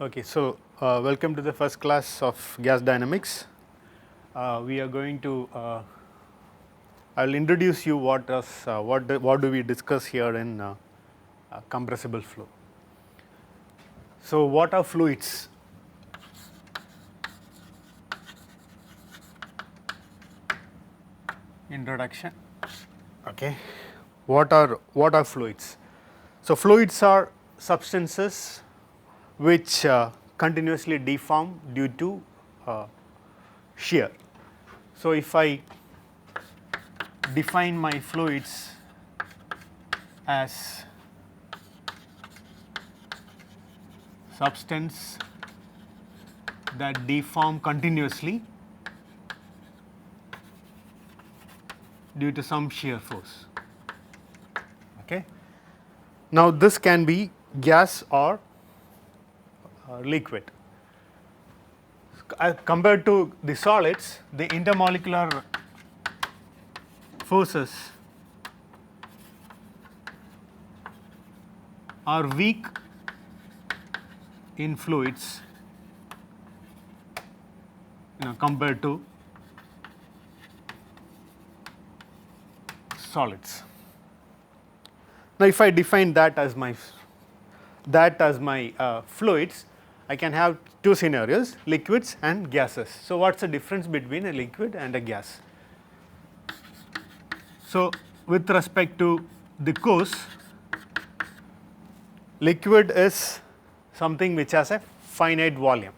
Okay, so welcome to the first class of gas dynamics. We are going to, I will introduce you what do we discuss here in compressible flow. So what are fluids? Introduction. Okay, what are fluids? So fluids are substances which continuously deform due to shear. So if I define my fluids as substance that deform continuously due to some shear force. Okay. Now this can be gas or liquid. Compared to the solids, the intermolecular forces are weak in fluids, compared to solids. Now if I define that as my fluids, I can have two scenarios, liquids and gases. So what's the difference between a liquid and a gas? So with respect to the course, liquid is something which has a finite volume.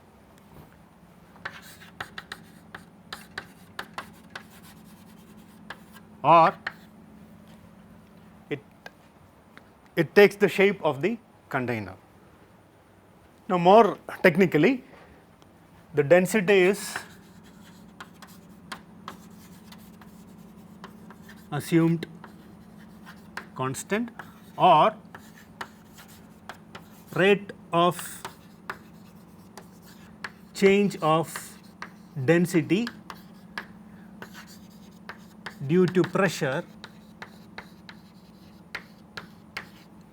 Or it takes the shape of the container. Now more technically, the density is assumed constant, or rate of change of density due to pressure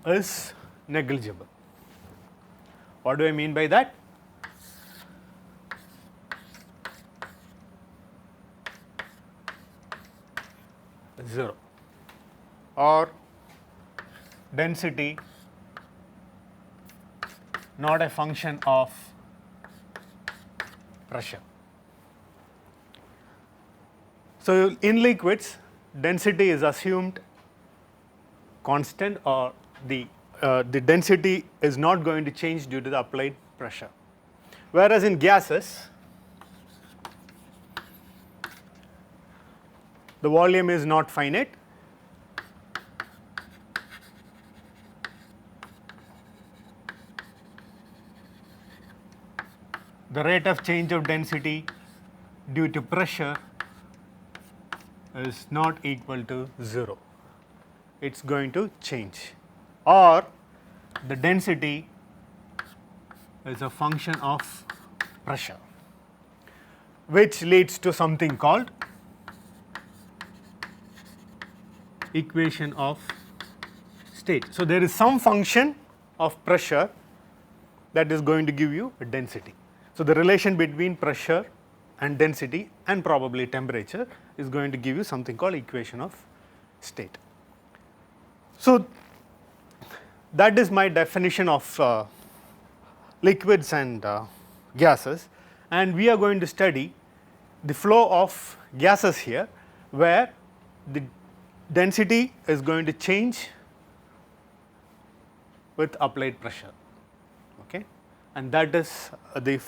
is negligible. What do I mean by that? Zero, or density not a function of pressure. So in liquids, density is assumed constant, or the density is not going to change due to the applied pressure. Whereas in gases, the volume is not finite, the rate of change of density due to pressure is not equal to 0. It is going to change, or the density is a function of pressure, which leads to something called equation of state. So there is some function of pressure that is going to give you a density. So the relation between pressure and density and probably temperature is going to give you something called equation of state. So that is my definition of liquids and gases, and we are going to study the flow of gases here, where the density is going to change with applied pressure, okay, and that is the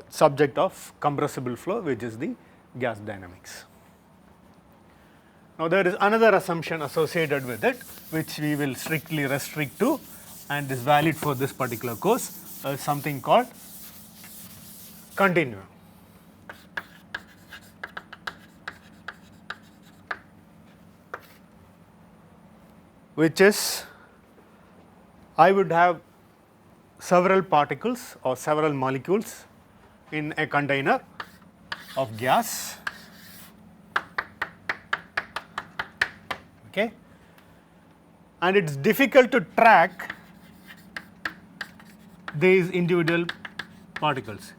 subject of compressible flow, which is the gas dynamics. Now there is another assumption associated with it, which we will strictly restrict to and is valid for this particular course, something called continuum. Which is, I would have several particles or several molecules in a container of gas, okay, and it is difficult to track these individual particles.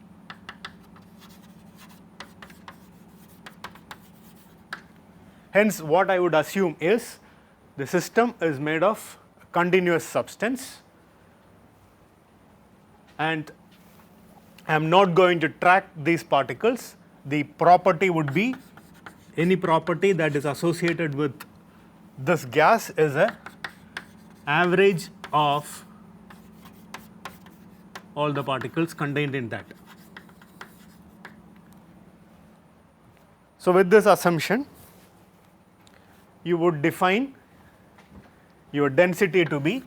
Hence, what I would assume is the system is made of continuous substance, and I am not going to track these particles. The property would be any property that is associated with this gas is a average of all the particles contained in that. So, with this assumption, you would define your density to be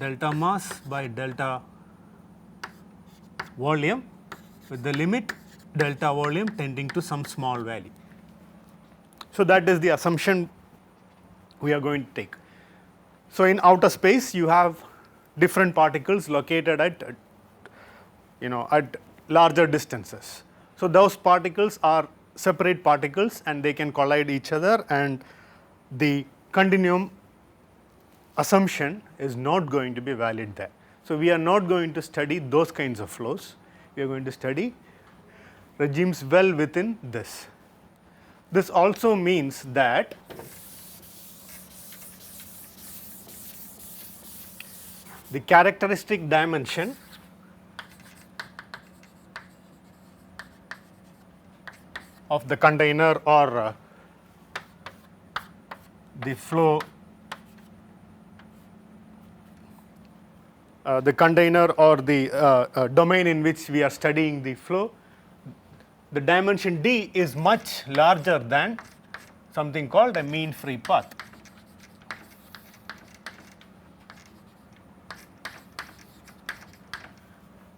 delta mass by delta volume, with the limit delta volume tending to some small value. So, that is the assumption we are going to take. So, in outer space you have different particles located at at larger distances. So, those particles are separate particles and they can collide each other, and the continuum assumption is not going to be valid there. So, we are not going to study those kinds of flows, we are going to study regimes well within this. This also means that the characteristic dimension of the container or the flow, the container or the domain in which we are studying the flow, the dimension d is much larger than something called a mean free path.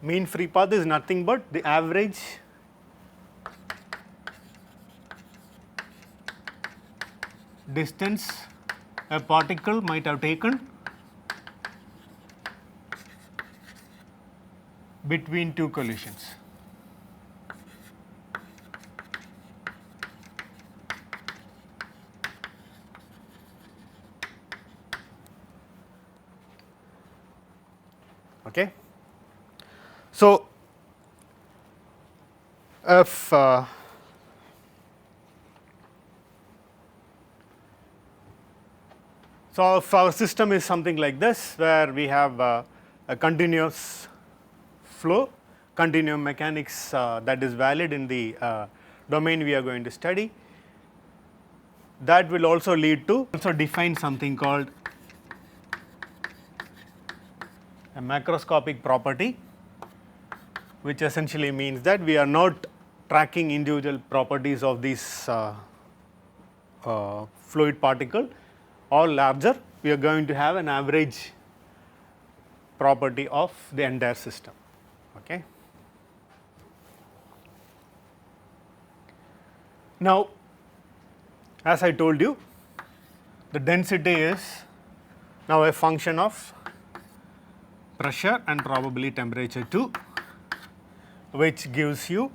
Mean free path is nothing but the average distance a particle might have taken between two collisions. Okay. So, if so if our system is something like this, where we have a continuous flow, continuum mechanics that is valid in the domain we are going to study, that will also lead to define something called a macroscopic property, which essentially means that we are not tracking individual properties of this fluid particle or larger, we are going to have an average property of the entire system. Okay. Now, as I told you, the density is now a function of pressure and probably temperature too, which gives you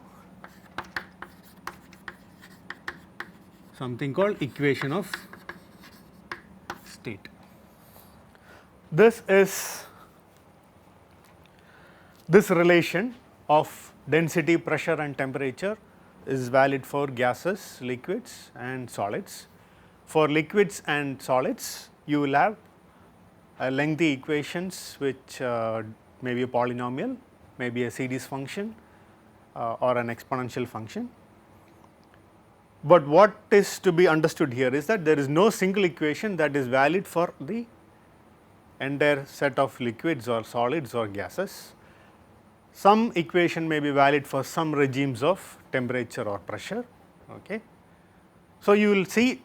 something called equation of state. This relation of density, pressure and temperature is valid for gases, liquids and solids. For liquids and solids, you will have a lengthy equations which may be a polynomial, maybe a series function or an exponential function. But what is to be understood here is that there is no single equation that is valid for the entire set of liquids or solids or gases. Some equation may be valid for some regimes of temperature or pressure. Okay. So, you will see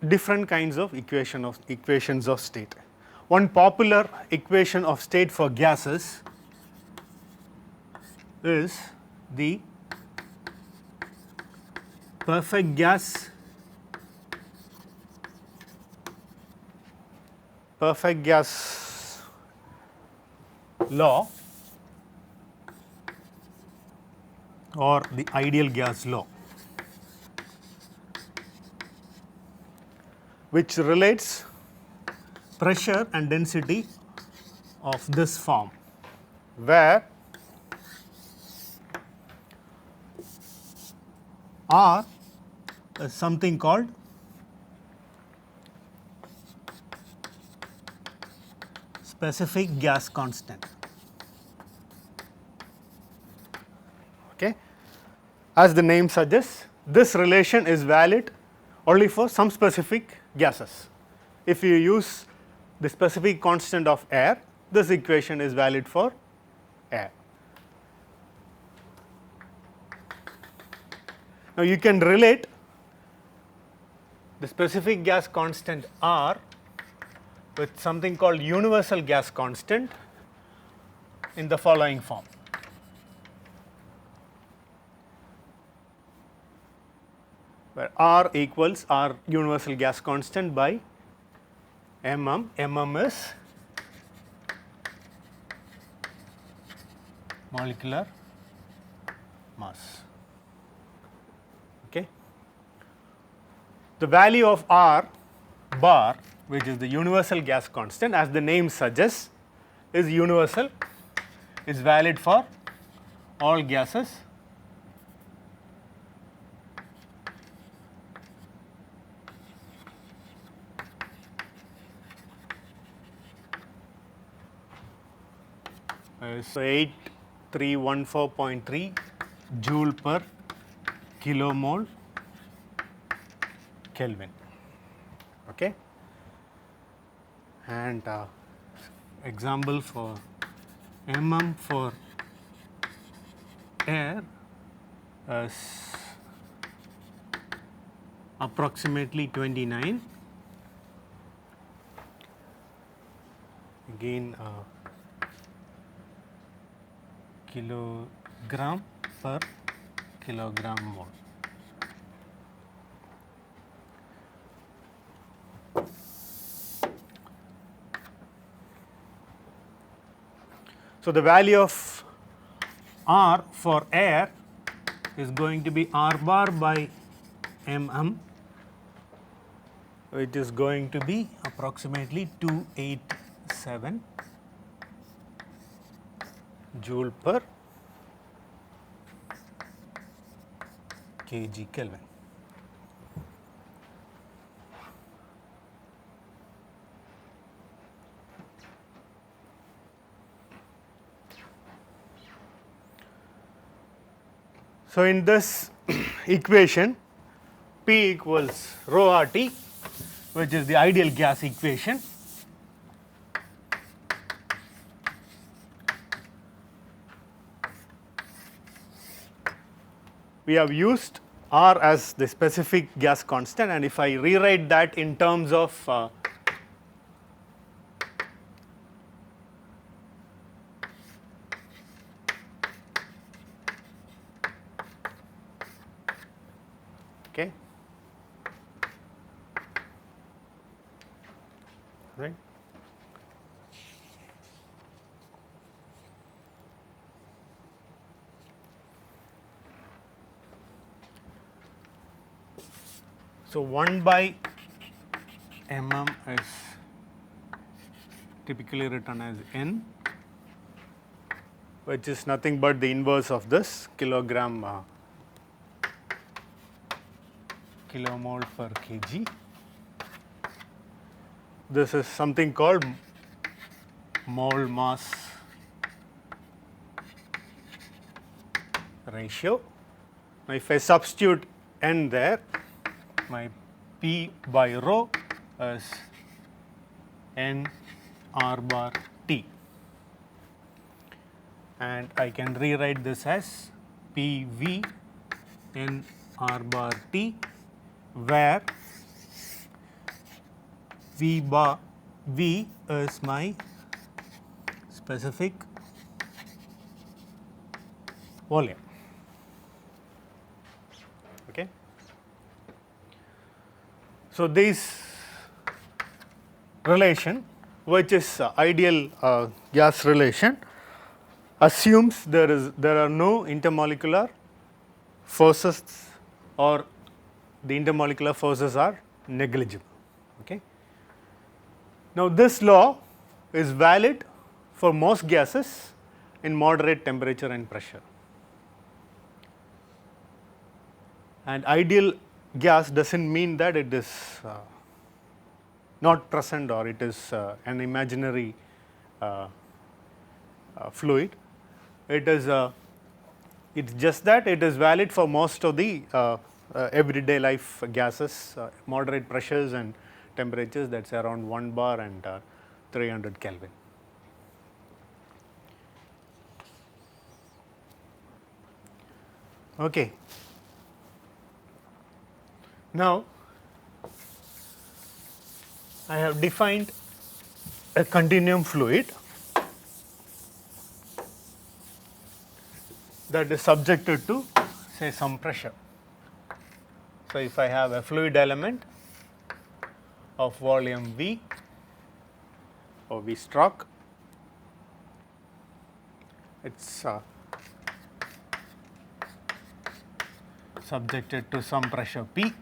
different kinds of equations of state. One popular equation of state for gases is the perfect gas law or the ideal gas law, which relates pressure and density of this form, where R is something called specific gas constant. Okay. As the name suggests, this relation is valid only for some specific gases. If you use the specific constant of air, this equation is valid for air. Now, you can relate the specific gas constant R with something called universal gas constant in the following form. Where R equals R universal gas constant by mm. Mm is molecular mass. Okay. The value of R bar, which is the universal gas constant, as the name suggests, is universal, is valid for all gases so 8314.3 joule per kilomole Kelvin. Okay. And example for mm for air is approximately 29. Again kilogram per kilogram mole. So, the value of R for air is going to be R bar by mm, which is going to be approximately 287 joule per kg Kelvin. So, in this equation P equals rho RT, which is the ideal gas equation. We have used R as the specific gas constant, and if I rewrite that in terms of okay, right. So, 1 by mm is typically written as N, which is nothing but the inverse of this kilogram kilomole per kg. This is something called mole mass ratio. Now, if I substitute N there, my P by rho is N R bar T, and I can rewrite this as P V N R bar T, where V is my specific volume. Okay. So, this relation, which is ideal gas relation, assumes there are no intermolecular forces, or the intermolecular forces are negligible. Okay. Now, this law is valid for most gases in moderate temperature and pressure. And ideal gas does not mean that it is not present or it is an imaginary fluid. It is it's just that it is valid for most of the everyday life gases, moderate pressures and temperatures, that is around 1 bar and 300 Kelvin. Okay. Now, I have defined a continuum fluid that is subjected to, say, some pressure. So, if I have a fluid element of volume V or V stroke, it is subjected to some pressure P.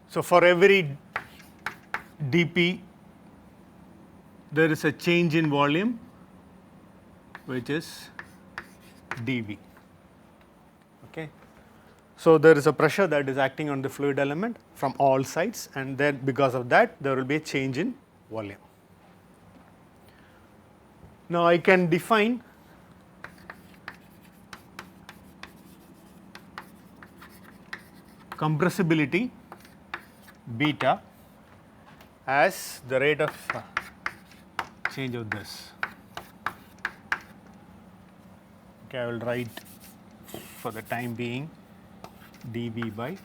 So, for every dP there is a change in volume which is dV. Okay. So, there is a pressure that is acting on the fluid element from all sides, and then because of that there will be a change in volume. Now, I can define compressibility beta as the rate of change of this. Okay, I will write for the time being dV by.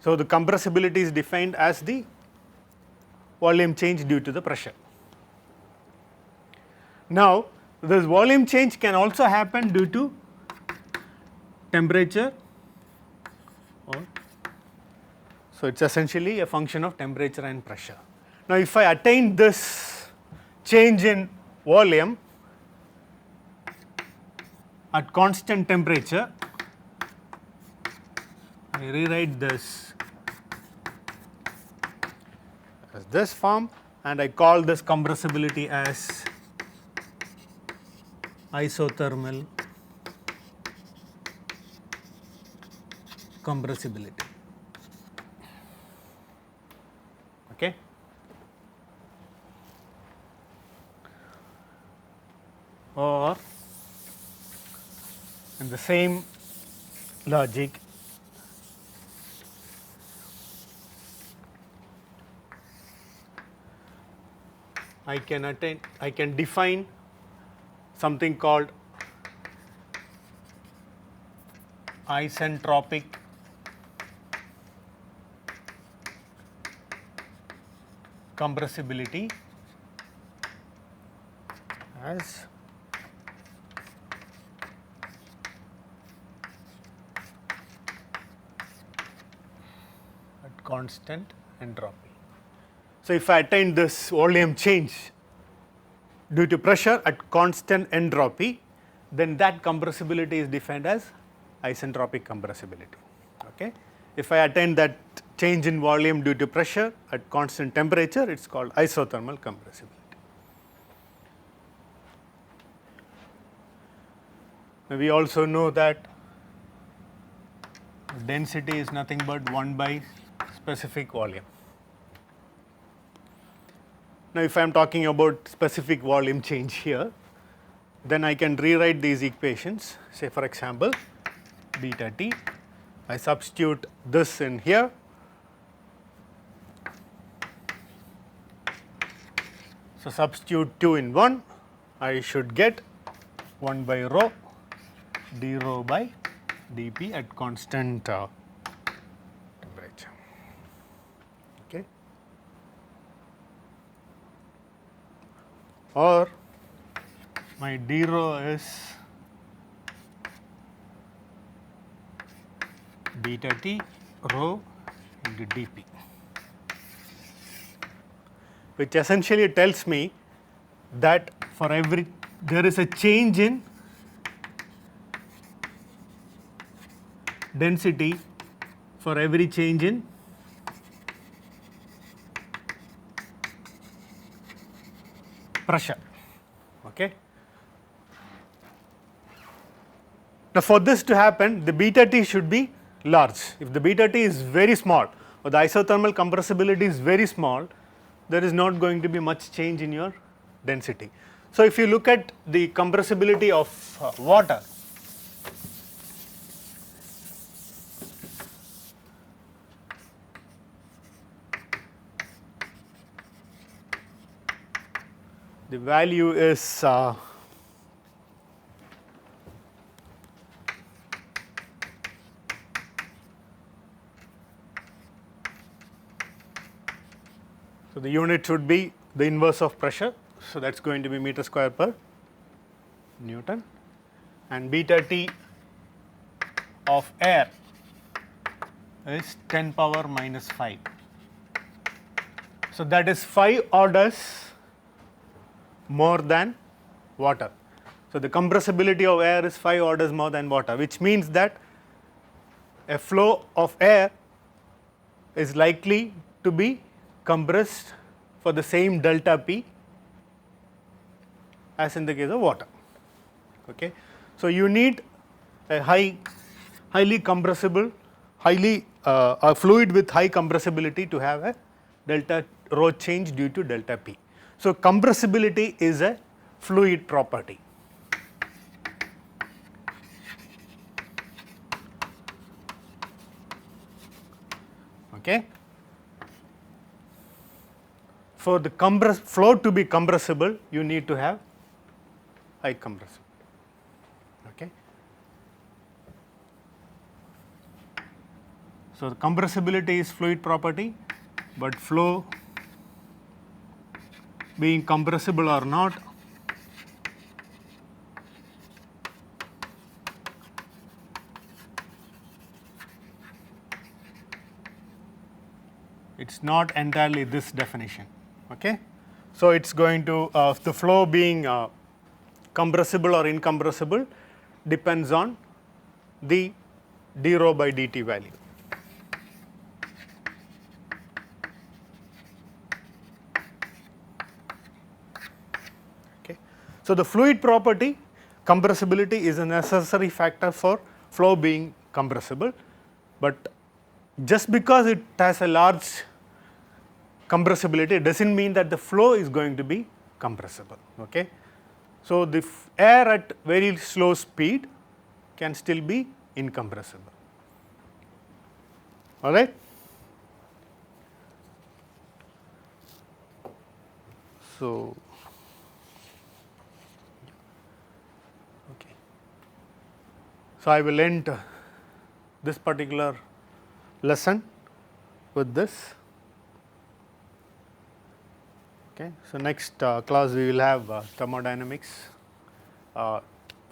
So, the compressibility is defined as the volume change due to the pressure. Now, this volume change can also happen due to temperature, or so it is essentially a function of temperature and pressure. Now, if I attain this change in volume at constant temperature, I rewrite this as this form, and I call this compressibility as isothermal compressibility. Okay. Or in the same logic, I can define something called isentropic compressibility as at constant entropy. So, if I attain this volume change due to pressure at constant entropy, then that compressibility is defined as isentropic compressibility. Okay. If I attain that change in volume due to pressure at constant temperature, it is called isothermal compressibility. Now, we also know that density is nothing but 1 by specific volume. Now, if I am talking about specific volume change here, then I can rewrite these equations. Say for example, beta T, I substitute this in here, so substitute 2 in 1, I should get 1 by rho d rho by dP at constant temperature. Okay. Or my d rho is beta T rho into dP, which essentially tells me that for every there is a change in for every change in pressure. Okay. Now, for this to happen, the beta T should be large. If the beta T is very small or the isothermal compressibility is very small, there is not going to be much change in your density. So, if you look at the compressibility of water, the value is so the unit should be the inverse of pressure. So, that is going to be meter square per Newton, and beta T of air is 10 power minus 5. So, that is 5 orders more than water. So, the compressibility of air is 5 orders more than water, which means that a flow of air is likely to be compressed for the same delta P as in the case of water. Okay. So, you need a highly compressible, a fluid with high compressibility to have a delta rho change due to delta P. So, compressibility is a fluid property. Okay. For the flow to be compressible, you need to have high compressibility. Okay. So, the compressibility is fluid property, but flow being compressible or not, it is not entirely this definition. Okay. So, it is going to the flow being compressible or incompressible depends on the d rho by dt value. Okay. So, the fluid property compressibility is a necessary factor for flow being compressible, but just because it has a large compressibility does not mean that the flow is going to be compressible. Okay. So, the air at very slow speed can still be incompressible. All right. So, okay. So, I will end this particular lesson with this. Okay. So, next class we will have thermodynamics,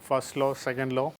first law, second law,